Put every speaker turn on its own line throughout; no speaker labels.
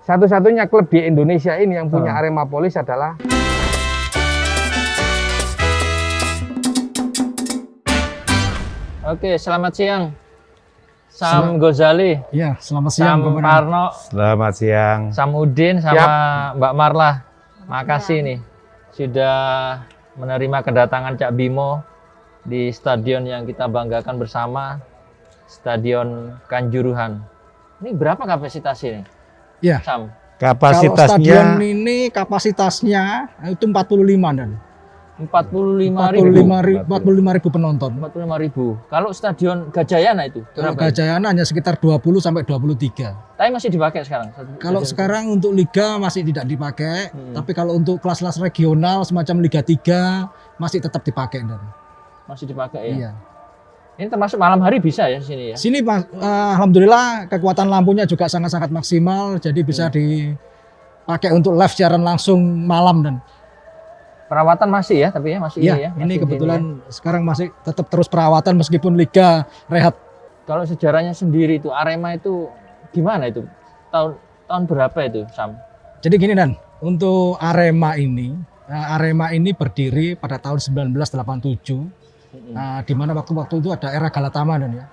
Satu-satunya klub di Indonesia ini yang punya Aremapolis adalah
Oke, selamat siang. Sam Ghazali.
Iya, selamat siang.
Sam Parno.
Selamat siang.
Sam Udin sama Mbak Marlah. Makasih nih sudah menerima kedatangan Cak Bimo di stadion yang kita banggakan bersama, Stadion Kanjuruhan. Ini berapa kapasitas ini?
Iya.
Sam.
Kalau stadion ini kapasitasnya itu 45 dan 45.000 penonton.
45.000. Kalau Stadion Gajayana itu
Kalau
berapa?
Gajayana hanya sekitar 20 sampai 23.
Tapi masih dipakai sekarang.
Kalau sekarang untuk liga masih tidak dipakai, tapi kalau untuk kelas-kelas regional semacam Liga 3 masih tetap dipakai dan.
Masih dipakai ya.
Iya.
Ini termasuk malam hari bisa ya di sini ya.
Sini alhamdulillah kekuatan lampunya juga sangat-sangat maksimal, jadi bisa dipakai untuk live siaran langsung malam dan.
Perawatan masih ya, tapi ya masih
Iya,
ini ya.
ini
Masih
kebetulan
ini ya.
sekarang masih tetap terus perawatan meskipun liga rehat.
Kalau sejarahnya sendiri itu Arema itu gimana itu? Tahun berapa itu, Sam?
Jadi gini dan, untuk Arema ini berdiri pada tahun 1987. Nah, di mana waktu-waktu itu ada era Galatama dan ya.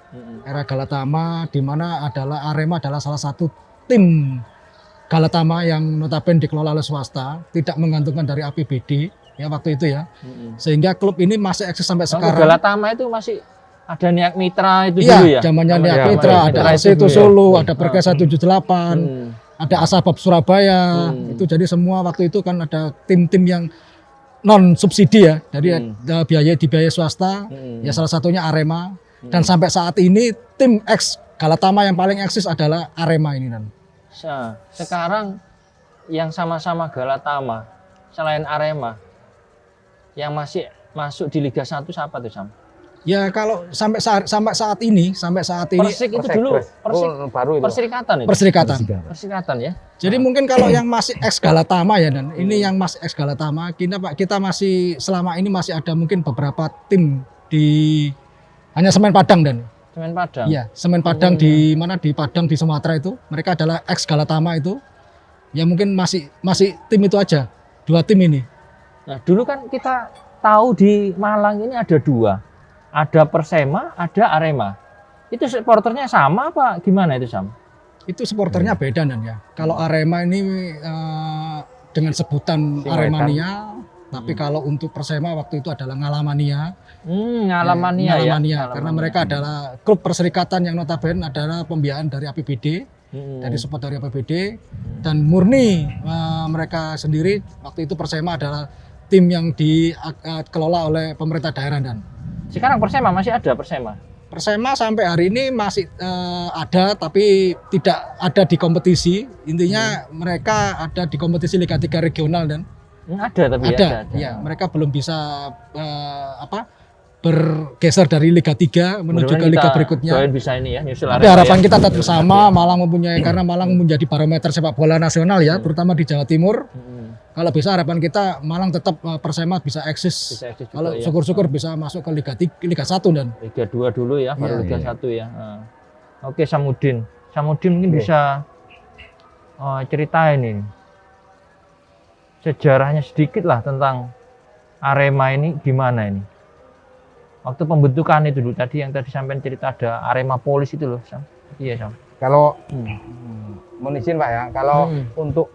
Era Galatama di mana Arema adalah salah satu tim Galatama yang notabene dikelola oleh swasta, tidak menggantungkan dari APBD ya waktu itu ya. Sehingga klub ini masih eksis sampai sekarang.
Galatama itu masih ada Niak Mitra itu
iya,
dulu ya.
Zamannya Niak Mitra, ada AC itu Solo, ada Perkasa 78, ada Asabab Surabaya. Itu jadi semua waktu itu kan ada tim-tim yang non subsidi ya, jadi dibiayai swasta, ya salah satunya Arema, dan sampai saat ini tim ex Galatama yang paling eksis adalah Arema ini dan.
Sekarang yang sama-sama Galatama selain Arema yang masih masuk di Liga 1 siapa tuh, Sam?
Ya kalau sampai saat ini
Persik itu dulu
baru itu.
Perserikatan ya.
Jadi mungkin kalau yang masih ex Galatama ya dan ini yang masih ex Galatama kita masih selama ini masih ada mungkin beberapa tim di hanya Semen Padang dan.
Semen Padang.
Iya, Semen Padang di mana di Padang di Sumatera itu mereka adalah ex Galatama itu. Ya mungkin masih tim itu aja, dua tim ini.
Nah dulu kan kita tahu di Malang ini ada dua. Ada Persema, ada Arema. Itu supporternya sama apa gimana itu, Sam?
Itu supporternya beda dan ya. Kalau Arema ini dengan sebutan Aremania, tapi kalau untuk Persema waktu itu adalah Ngalamania.
Ngalamania.
Karena mereka adalah klub perserikatan yang notabene adalah pembiayaan dari APBD, dari support dari APBD, dan murni mereka sendiri. Waktu itu Persema adalah tim yang dikelola oleh pemerintah daerah dan.
Sekarang Persema masih ada Persema.
Persema sampai hari ini masih ada tapi tidak ada di kompetisi. Intinya mereka ada di kompetisi Liga 3 regional dan
ada.
Ya, mereka belum bisa bergeser dari Liga 3 menuju ke liga berikutnya.
Bisa ini ya, nyusul
Tapi harapan kita tetap bersama Malang mempunyai karena Malang menjadi barometer sepak bola nasional ya, terutama di Jawa Timur. Kalau bisa harapan kita Malang tetap Persema bisa eksis. Kalau syukur-syukur bisa masuk ke Liga 1 dan
Liga 2 dulu ya, baru Liga 1 ya. Oke, Samudin mungkin bisa ceritain ini sejarahnya sedikit lah tentang Arema ini gimana ini. Waktu pembentukan itu dulu tadi yang sampean cerita ada Aremapolis itu loh, Sam. Iya, Sam.
Kalau mohon izin Pak ya, kalau untuk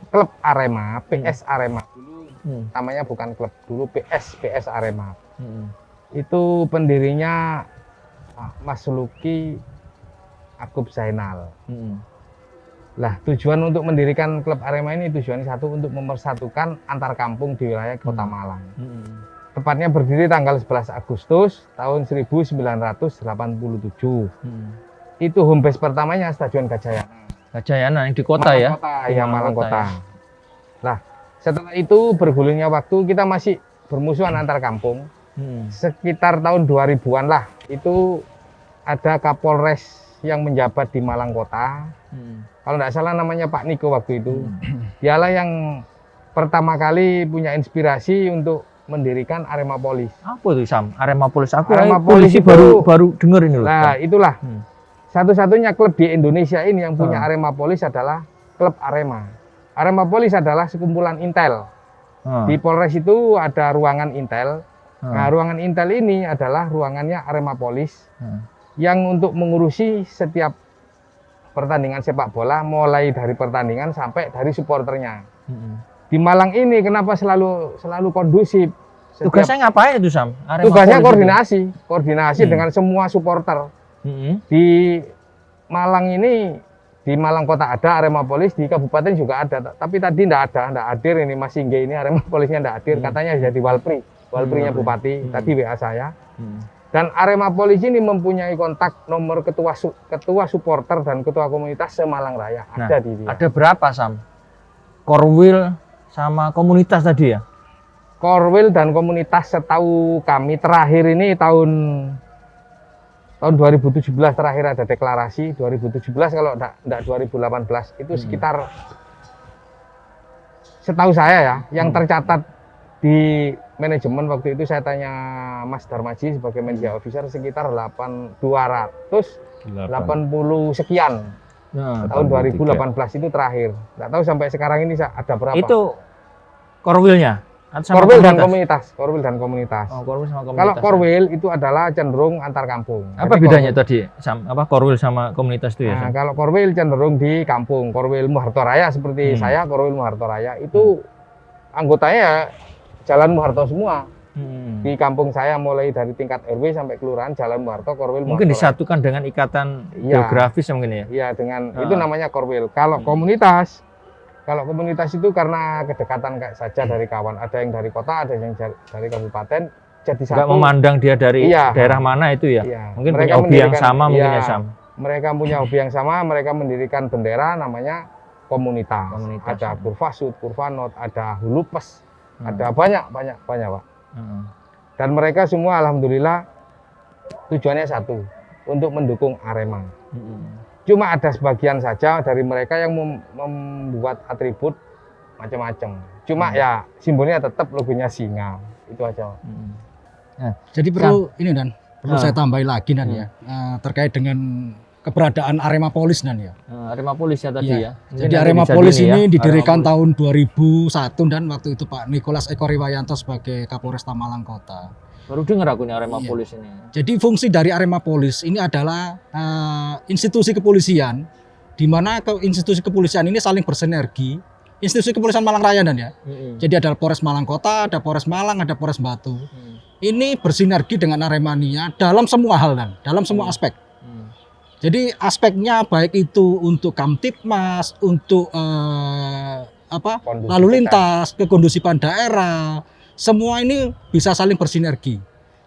klub Arema, PS Arema dulu namanya bukan klub, dulu PS Arema. Itu pendirinya Mas Luki Akub Zainal. Lah tujuan untuk mendirikan klub Arema ini tujuannya satu, untuk mempersatukan antar kampung di wilayah Kota Malang. Tepatnya berdiri tanggal 11 Agustus tahun 1987. Itu home base pertamanya Stadion Gajayana.
Gajayana yang di kota ya?
Malang Kota. Nah, setelah itu bergulirnya waktu kita masih bermusuhan antar kampung. Sekitar tahun 2000-an lah, itu ada Kapolres yang menjabat di Malang Kota. Kalau tidak salah namanya Pak Niko waktu itu. Dialah yang pertama kali punya inspirasi untuk mendirikan Aremapolis.
Apa tuh, Sam? Aremapolis.
Aremapolis
itu baru denger ini loh.
Nah, itulah. Satu-satunya klub di Indonesia ini yang punya Aremapolis adalah klub Arema. Arema Polis adalah sekumpulan intel. Di Polres itu ada ruangan intel. Nah, ruangan intel ini adalah ruangannya Arema Polis yang untuk mengurusi setiap pertandingan sepak bola, mulai dari pertandingan sampai dari supporternya. Di Malang ini kenapa selalu kondusif?
Tugasnya ngapain itu, Sam? Arema
Tugasnya
Polis
koordinasi dengan semua supporter. Di Malang ini, di Malang Kota ada Arema Polis, di Kabupaten juga ada. Tapi tadi enggak hadir ini Mas Singge ini Arema Polisnya enggak hadir, katanya jadi Walprinya Bupati. Tadi WA saya. Dan Arema Polis ini mempunyai kontak nomor ketua supporter dan ketua komunitas se-Malang Raya. Ada di dia.
Ada berapa, Sam? Korwil sama komunitas tadi ya?
Korwil dan komunitas setahu kami terakhir ini tahun 2017 terakhir ada deklarasi. 2017 kalau enggak 2018 itu sekitar, setahu saya ya, yang tercatat di manajemen waktu itu saya tanya Mas Darmaji sebagai media officer sekitar 280 sekian. Tahun 2018 itu terakhir. Nggak tahu sampai sekarang ini ada berapa.
Itu korwilnya?
Korwil dan komunitas. Korwil dan komunitas.
Oh, korwil sama komunitas.
Kalau korwil itu adalah cenderung antar kampung.
Apa bedanya tadi? Korwil sama komunitas itu ya?
Nah, kalau korwil cenderung di kampung. Korwil Muharto Raya seperti saya, korwil Muharto Raya itu anggotanya Jalan Muharto semua. Di kampung saya mulai dari tingkat RW sampai kelurahan Jalan Muharto, korwil Muharto.
Mungkin disatukan dengan ikatan geografis mungkin ya?
Iya, dengan itu namanya korwil. Kalau komunitas itu karena kedekatan kayak saja dari kawan. Ada yang dari kota, ada yang dari kabupaten. Jadi satu.
Nggak memandang dia dari daerah mana itu ya?
Iya.
Mungkin mereka punya hobi yang sama mungkin ya, Sam?
Mereka punya hobi yang sama, mereka mendirikan bendera namanya komunitas. Ada Kurvasud, Kurvanot, ada Hulupes. Ada banyak Pak. Dan mereka semua alhamdulillah tujuannya satu, untuk mendukung Arema. Cuma ada sebagian saja dari mereka yang membuat atribut macam-macam. Cuma ya simbolnya tetap logonya singa. Itu aja.
Jadi perlu saya tambahin lagi ya, terkait dengan keberadaan Arema Polis ya.
Arema Polis ya tadi ya.
Jadi Arema Polis ini didirikan tahun 2001 dan waktu itu Pak Nikolas Eko Riwayanto sebagai Kapolresta Malang Kota.
Baru dengar aku nih Arema Polis ini.
Jadi fungsi dari Arema Polis ini adalah institusi kepolisian, di mana institusi kepolisian ini saling bersinergi. Institusi kepolisian Malang Raya ya. Jadi ada Polres Malang Kota, ada Polres Malang, ada Polres Batu. Ini bersinergi dengan Aremania dalam semua hal dalam semua aspek. Jadi aspeknya baik itu untuk Kamtibmas, untuk lalu lintas, kekondusivan daerah, semua ini bisa saling bersinergi.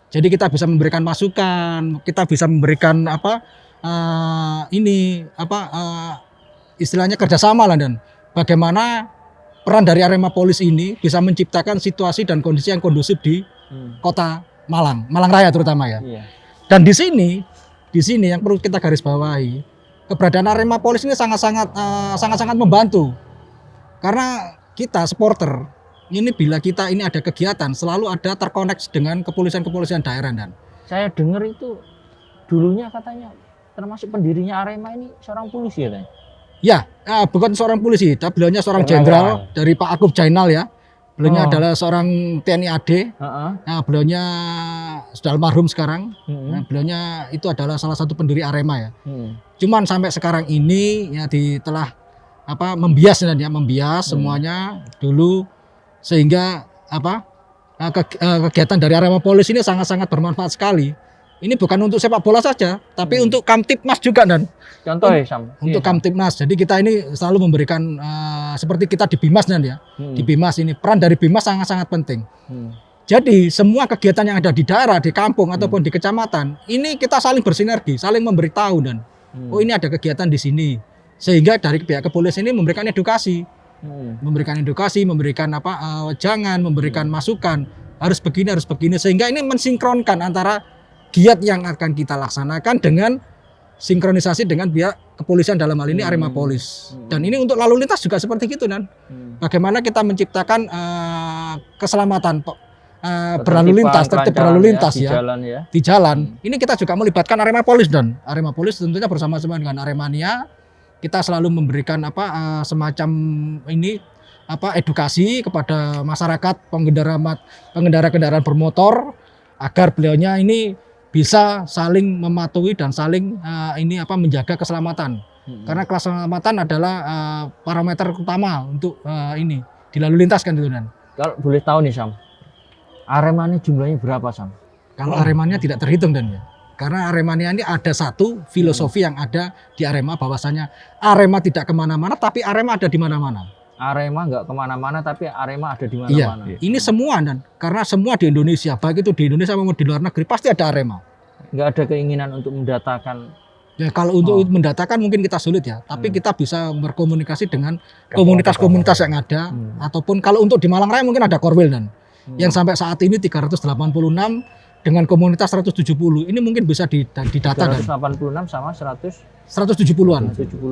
Jadi kita bisa memberikan masukan, kita bisa memberikan istilahnya kerjasama dan bagaimana peran dari Arema Polis ini bisa menciptakan situasi dan kondisi yang kondusif di kota Malang Raya terutama ya. Dan di sini yang perlu kita garis bawahi, keberadaan Arema Polis ini sangat membantu. Karena kita supporter ini bila kita ini ada kegiatan selalu ada terkoneksi dengan kepolisian daerah dan.
Saya dengar itu dulunya katanya termasuk pendirinya Arema ini seorang polisi ya?
Ya, bukan seorang polisi, tapi beliaunya seorang jenderal dari Pak Akub Jainal ya. Beliaunya adalah seorang TNI AD. Nah, beliaunya sudah almarhum sekarang. Nah, beliaunya itu adalah salah satu pendiri Arema ya. Cuman sampai sekarang ini ya telah membias semuanya dulu sehingga kegiatan dari Arema Polis ini sangat bermanfaat sekali. Ini bukan untuk sepak bola saja, tapi untuk Kamtibmas juga dan
contoh Sam.
Untuk Kamtibmas. Jadi kita ini selalu memberikan seperti kita di Bimas ya. Di Bimas ini peran dari Bimas sangat penting. Jadi semua kegiatan yang ada di daerah, di kampung ataupun di kecamatan, ini kita saling bersinergi, saling memberitahu dan oh ini ada kegiatan di sini. Sehingga dari pihak kepolisian ini memberikan edukasi. Memberikan wejangan, memberikan masukan, harus begini sehingga ini mensinkronkan antara giat yang akan kita laksanakan dengan sinkronisasi dengan pihak kepolisian dalam hal ini Arema Polis. Dan ini untuk lalu lintas juga seperti itu bagaimana kita menciptakan keselamatan berlalu lintas, tertib berlalu lintas di jalan. Ini kita juga melibatkan Arema Polis dan Arema Polis tentunya bersama-sama dengan Aremania kita selalu memberikan semacam ini edukasi kepada masyarakat pengendara kendaraan bermotor agar beliaunya ini bisa saling mematuhi dan saling menjaga keselamatan. Karena keselamatan adalah parameter utama untuk ini di lalu lintas kan itu Dan.
Kalau boleh tahu nih Sam, Aremania jumlahnya berapa Sam?
Kalau Aremania tidak terhitung Dan ya. Karena Aremania ini ada satu filosofi yang ada di Arema bahwasanya Arema tidak kemana-mana tapi Arema ada di mana-mana.
Arema nggak kemana-mana tapi Arema ada di
Iya,
mana-mana.
ini semua Dan. Karena semua di Indonesia, baik itu di Indonesia maupun di luar negeri pasti ada Arema.
Nggak ada keinginan untuk mendatakan.
Ya kalau untuk mendatakan mungkin kita sulit ya, tapi kita bisa berkomunikasi dengan komunitas-komunitas yang ada, ataupun kalau untuk di Malang Raya mungkin ada Korwil Dan, yang sampai saat ini 386 dengan komunitas 170, ini mungkin bisa didata Dan.
186 sama
170-an.
170-an.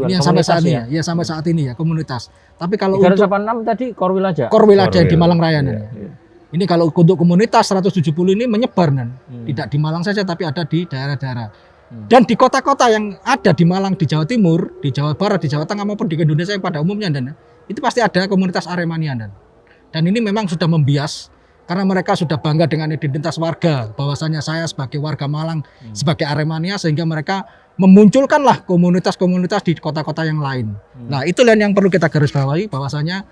Ini yang sampai saat ini
ya?
ya sampai saat ini ya komunitas. Tapi kalau
386
untuk
tadi Korwil aja.
Korwil aja di Malang Raya Dan.
Iya.
Ini kalau untuk komunitas 170 ini menyebar Dan. Tidak di Malang saja tapi ada di daerah-daerah. Dan di kota-kota yang ada di Malang, di Jawa Timur, di Jawa Barat, di Jawa Tengah maupun di Indonesia yang pada umumnya Dan, itu pasti ada komunitas Aremania Dan ini memang sudah membias karena mereka sudah bangga dengan identitas warga, bahwasanya saya sebagai warga Malang, sebagai Aremania, sehingga mereka memunculkanlah komunitas-komunitas di kota-kota yang lain. Nah, itulah yang perlu kita garis bawahi, bahwasanya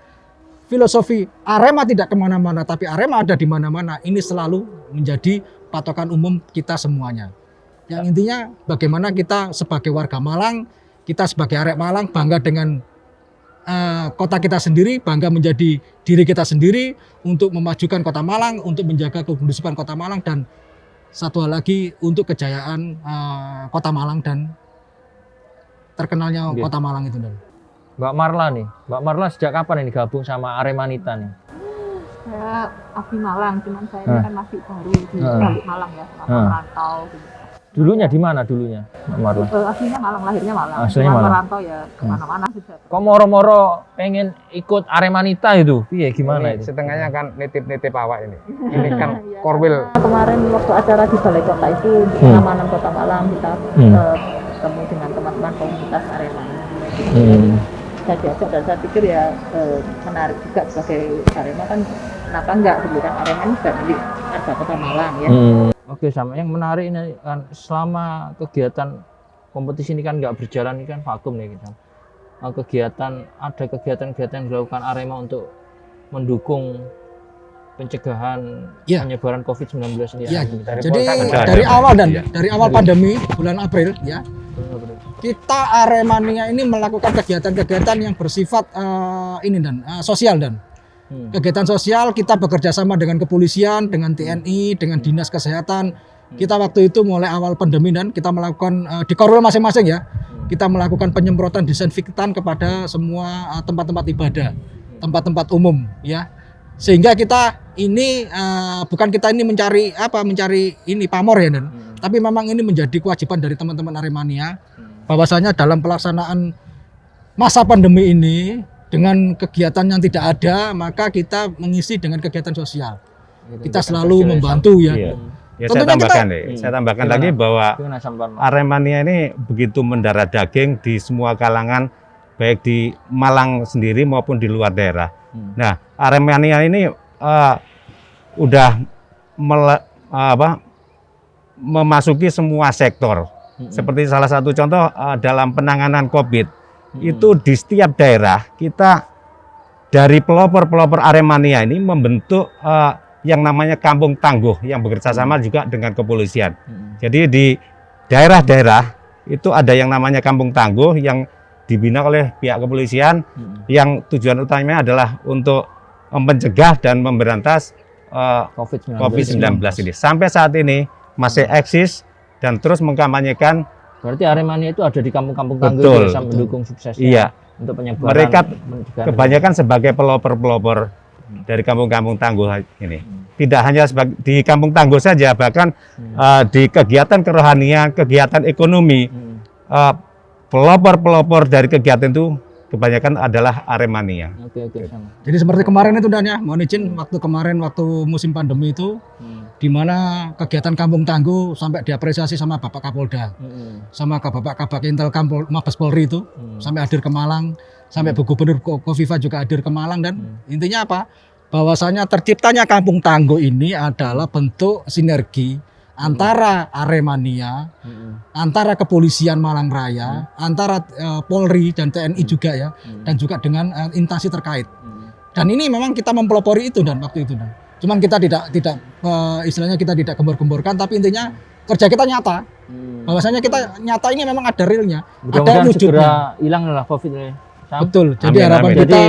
filosofi Arema tidak kemana-mana, tapi Arema ada di mana-mana. Ini selalu menjadi patokan umum kita semuanya. Yang intinya bagaimana kita sebagai warga Malang, kita sebagai arek Malang bangga dengan kota kita sendiri, bangga menjadi diri kita sendiri untuk memajukan kota Malang, untuk menjaga kekondusivan kota Malang, dan satu hal lagi untuk kejayaan kota Malang dan terkenalnya kota Malang itu Dan.
Mbak Marla nih, Mbak Marla sejak kapan ini gabung sama Aremanita nih?
Saya asli Malang, cuman saya ini kan masih baru di balik Malang ya, merantau gitu.
Dulunya di mana dulunya, Mbak Marla?
Aslinya Malang, lahirnya Malang.
Aslinya Malang.
Merantau ya kemana-mana sudah.
Kok moro-moro pengen ikut Aremanita itu? Iya gimana
Ini
itu?
setengahnya kan nitip-nitip awak ini. Ini kan Korwil.
Kemarin waktu acara di Balai Kota itu pengamanan Kota Malang, kita ketemu dengan teman-teman komunitas Arema. Saya diajak dan saya pikir ya menarik juga sebagai Arema kan, kenapa enggak dulu kan Arema ini juga milik warga Kota Malang ya.
Oke, sama yang menarik ini kan selama kegiatan kompetisi ini kan nggak berjalan, ini kan vakum nih kita. Ada kegiatan-kegiatan yang dilakukan Arema untuk mendukung pencegahan penyebaran COVID-19 ini.
Ya,
Dari
jadi
Polsek
dari awal dari awal pandemi bulan April ya, kita Aremania ini melakukan kegiatan-kegiatan yang bersifat sosial Dan. Kegiatan sosial kita bekerja sama dengan kepolisian, dengan TNI, dengan dinas kesehatan. Kita waktu itu mulai awal pandemi Dan kita melakukan di Korwil masing-masing ya. Kita melakukan penyemprotan disinfektan kepada semua tempat-tempat ibadah, tempat-tempat umum ya. Sehingga kita ini bukan kita ini mencari ini pamor ya Dan. Tapi memang ini menjadi kewajiban dari teman-teman Aremania bahwasanya dalam pelaksanaan masa pandemi ini dengan kegiatan yang tidak ada, maka kita mengisi dengan kegiatan sosial. Kita selalu membantu ya.
Iya. Ya saya tambahkan lagi bahwa Aremania ini begitu mendarah daging di semua kalangan, baik di Malang sendiri maupun di luar daerah. Nah, Aremania ini udah memasuki semua sektor. Seperti salah satu contoh dalam penanganan COVID. Itu di setiap daerah kita dari pelopor-pelopor Aremania ini membentuk yang namanya kampung tangguh yang bekerja sama juga dengan kepolisian. Jadi di daerah-daerah itu ada yang namanya kampung tangguh yang dibina oleh pihak kepolisian yang tujuan utamanya adalah untuk mencegah dan memberantas COVID-19 ini. Sampai saat ini masih eksis dan terus mengkampanyekan.
Berarti Aremania itu ada di kampung-kampung tangguh bisa mendukung suksesnya.
Iya.
Untuk penyebaran.
Mereka kebanyakan sebagai pelopor-pelopor dari kampung-kampung tangguh ini. Tidak hanya di kampung tangguh saja, bahkan di kegiatan kerohanian, kegiatan ekonomi, pelopor-pelopor dari kegiatan itu kebanyakan adalah Aremania.
Oke, sama.
Jadi seperti kemarin itu Dan ya, mohon izin waktu musim pandemi itu di mana kegiatan Kampung Tangguh sampai diapresiasi sama Bapak Kapolda, sama Bapak Kabak Intel Mabes Polri itu, sampai hadir ke Malang, sampai Bu Gubernur Kofifa juga hadir ke Malang, dan intinya apa? Bahwasanya terciptanya Kampung Tangguh ini adalah bentuk sinergi antara Aremania, antara kepolisian Malang Raya, antara Polri dan TNI juga ya, dan juga dengan instansi terkait. Dan ini memang kita mempelopori itu dan waktu itu dan. Cuman kita tidak istilahnya kita tidak gembor-gemborkan, tapi intinya kerja kita nyata. Bahwasanya kita nyata ini memang ada realnya, ada wujudnya.
Segera hilang lah COVID ini.
Betul. Jadi
Amin,
harapan
amin.
kita,
Jadi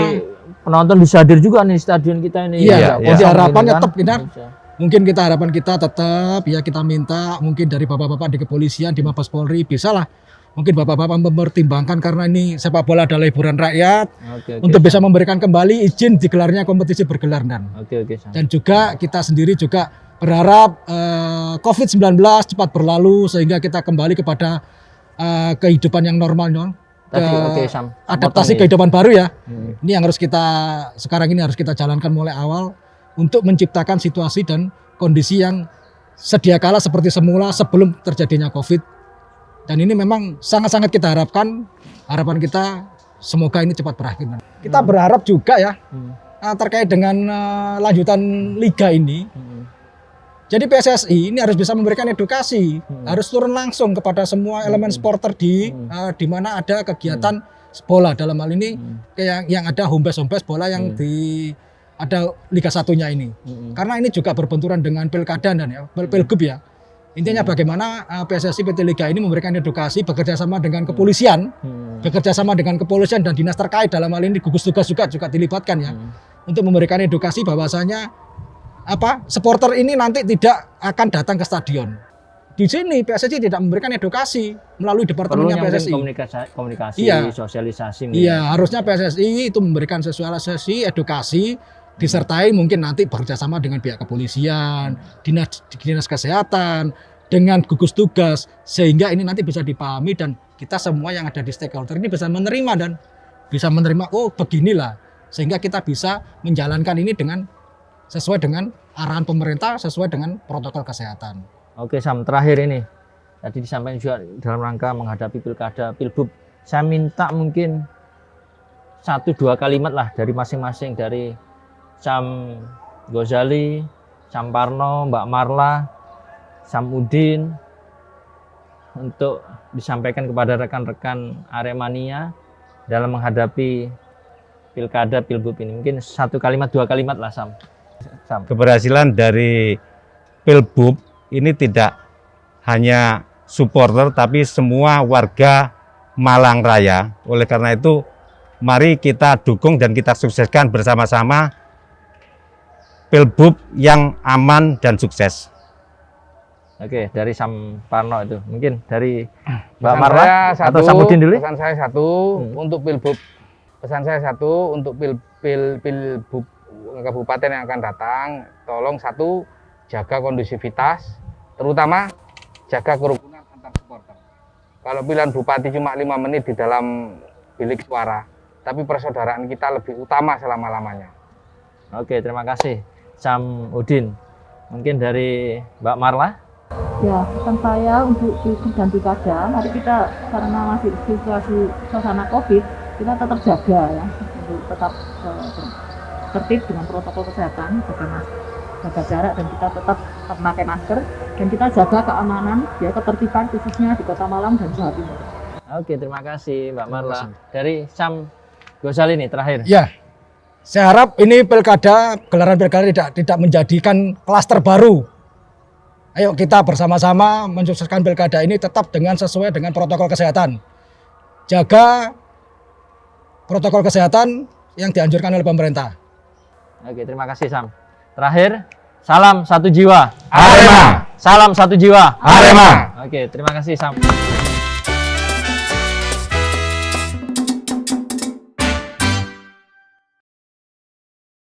penonton bisa hadir juga nih stadion kita ini.
iya,
iya.
jadi harapannya tetap kita,
Bisa.
mungkin harapan kita tetap ya kita minta mungkin dari bapak-bapak di kepolisian, di Mabes Polri, bisalah mungkin bapak-bapak mempertimbangkan karena ini sepak bola adalah hiburan rakyat,
Oke,
untuk bisa memberikan kembali izin digelarnya kompetisi bergelar dan.
Oke, Sam.
Dan juga kita sendiri juga berharap COVID-19 cepat berlalu sehingga kita kembali kepada kehidupan yang normal,
Tadi oke, Sam.
adaptasi
Potong nih.
kehidupan baru ya.
Hmm.
Ini yang harus kita sekarang ini harus kita jalankan mulai awal untuk menciptakan situasi dan kondisi yang sedia kala seperti semula sebelum terjadinya COVID. Dan ini memang sangat-sangat kita harapkan, harapan kita semoga ini cepat berakhir. Kita berharap juga ya terkait dengan lanjutan liga ini. Jadi PSSI ini harus bisa memberikan edukasi, harus turun langsung kepada semua elemen supporter di mana ada kegiatan bola, dalam hal ini kayak yang ada home base bola yang di ada Liga 1-nya ini. Karena ini juga berbenturan dengan pilkada dan ya, pilgub ya. Intinya bagaimana PSSI PT Liga ini memberikan edukasi, bekerja sama dengan kepolisian, bekerja sama dengan kepolisian dan dinas terkait, dalam hal ini gugus tugas juga dilibatkan ya, untuk memberikan edukasi bahwasanya supporter ini nanti tidak akan datang ke stadion. Di sini PSSI tidak memberikan edukasi melalui departemennya PSSI.
Komunikasi,
Iya.
sosialisasi.
Iya, harusnya PSSI itu memberikan sosialisasi, edukasi, disertai mungkin nanti bekerjasama dengan pihak kepolisian, dinas kesehatan, dengan gugus tugas, sehingga ini nanti bisa dipahami dan kita semua yang ada di stakeholder ini bisa menerima dan bisa menerima, oh beginilah, sehingga kita bisa menjalankan ini dengan sesuai dengan arahan pemerintah, sesuai dengan protokol kesehatan.
Oke, Sam, terakhir ini tadi disampaikan juga dalam rangka menghadapi pilkada, pilbub, saya minta mungkin 1-2 kalimat lah dari masing-masing, dari Sam Ghazali, Sam Parno, Mbak Marla, Sam Udin, untuk disampaikan kepada rekan-rekan Aremania dalam menghadapi pilkada, pilbub ini. Mungkin 1 kalimat, 2 kalimat lah, Sam.
Keberhasilan dari pilbub ini tidak hanya supporter tapi semua warga Malang Raya. Oleh karena itu mari kita dukung dan kita sukseskan bersama-sama pilbub yang aman dan sukses.
Oke, dari Sam Parno itu. Mungkin dari Mbak
Pesan
Marla
saya
atau Samudin dulu.
Pesan saya satu untuk pilbub. Pesan saya satu untuk pilbub kabupaten yang akan datang, tolong satu, jaga kondusivitas, terutama jaga kerukunan antar supporter. Kalau pilihan bupati cuma 5 menit di dalam bilik suara, tapi persaudaraan kita lebih utama selama-lamanya.
Oke, terima kasih Sam Udin. Mungkin dari Mbak Marla.
Ya, pesan saya untuk pilgub dan pilkada, mari kita karena masih situasi suasana COVID, kita tetap jaga ya, untuk tetap tertib dengan protokol kesehatan, jaga jarak, dan kita tetap memakai masker, dan kita jaga keamanan, ya ketertiban khususnya di Kota Malang dan Jawa Timur.
Oke, terima kasih Mbak Marla. Dari Sam Ghazali nih terakhir.
Ya, saya harap ini gelaran pilkada tidak menjadikan klaster baru. Ayo kita bersama-sama mensukseskan pilkada ini tetap sesuai dengan protokol kesehatan. Jaga protokol kesehatan yang dianjurkan oleh pemerintah.
Oke, terima kasih Sam. Terakhir, salam satu jiwa.
Arema.
Salam satu jiwa.
Arema.
Oke, terima kasih Sam.